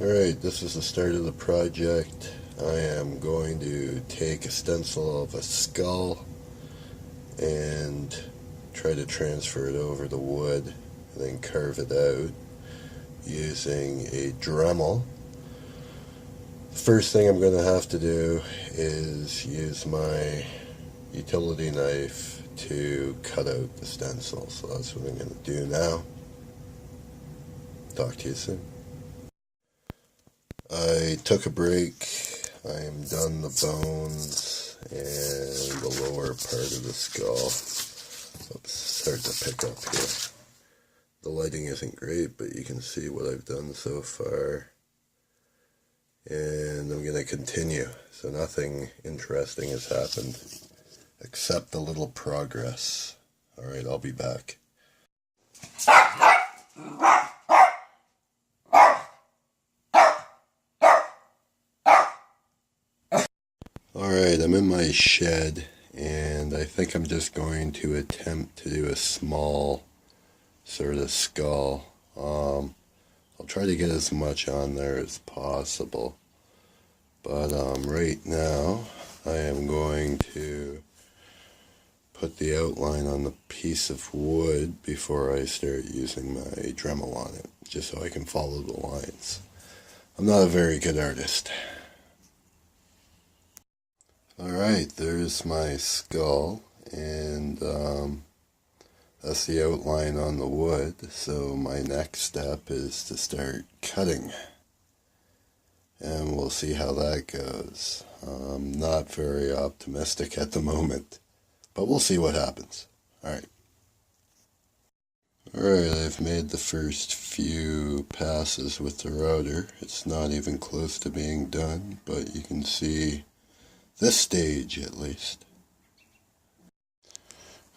Alright, this is the start of the project. I am going to take a stencil of a skull and try to transfer it over the wood and then carve it out using a Dremel. First thing I'm going to have to do is use my utility knife to cut out the stencil. So that's what I'm going to do now. Talk to you soon. I took a break. I am done the bones and the lower part of the skull. Oops, start to pick up here. The lighting isn't great, but you can see what I've done so far. And I'm going to continue. So nothing interesting has happened except a little progress. Alright, I'll be back. Alright, I'm in my shed, and I think I'm just going to attempt to do a small sort of skull. I'll try to get as much on there as possible, but right now I am going to put the outline on the piece of wood before I start using my Dremel on it, just so I can follow the lines. I'm not a very good artist. Alright, there's my skull, and that's the outline on the wood. So my next step is to start cutting, and we'll see how that goes. I'm not very optimistic at the moment, but we'll see what happens. Alright, I've made the first few passes with the router. It's not even close to being done, but you can see this stage at least.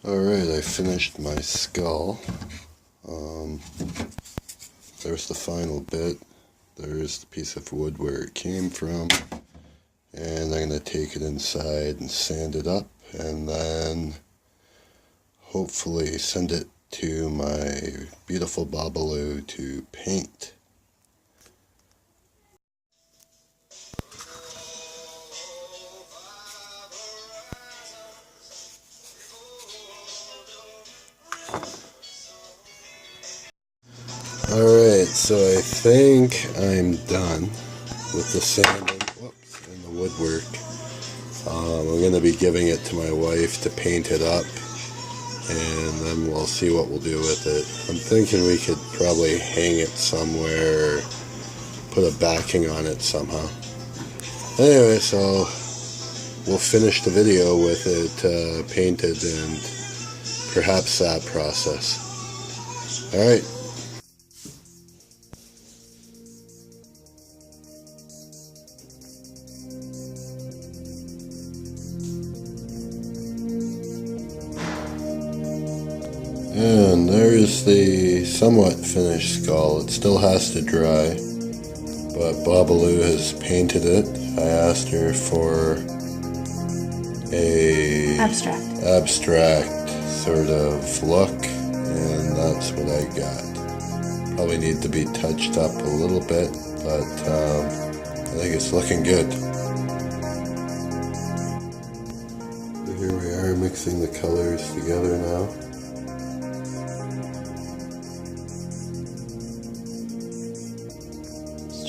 Alright, I finished my skull. There's the final bit. There's the piece of wood where it came from. And I'm going to take it inside and sand it up, and then hopefully send it to my beautiful Babalu to paint. Alright, so I think I'm done with the sanding and the woodwork. I'm going to be giving it to my wife to paint it up, and then we'll see what we'll do with it. I'm thinking we could probably hang it somewhere, put a backing on it somehow. Anyway, so we'll finish the video with it painted and perhaps that process. Alright. And there's the somewhat finished skull. It still has to dry, but Babalu has painted it. I asked her for a abstract sort of look, and that's what I got. Probably need to be touched up a little bit, but I think it's looking good. So here we are, mixing the colors together now.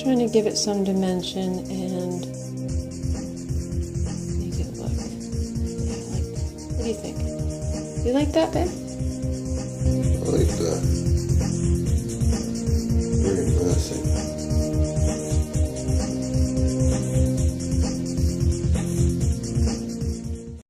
Trying to give it some dimension and make it look, yeah, I like that. What do you think? You like that, babe? I like that. Very menacing.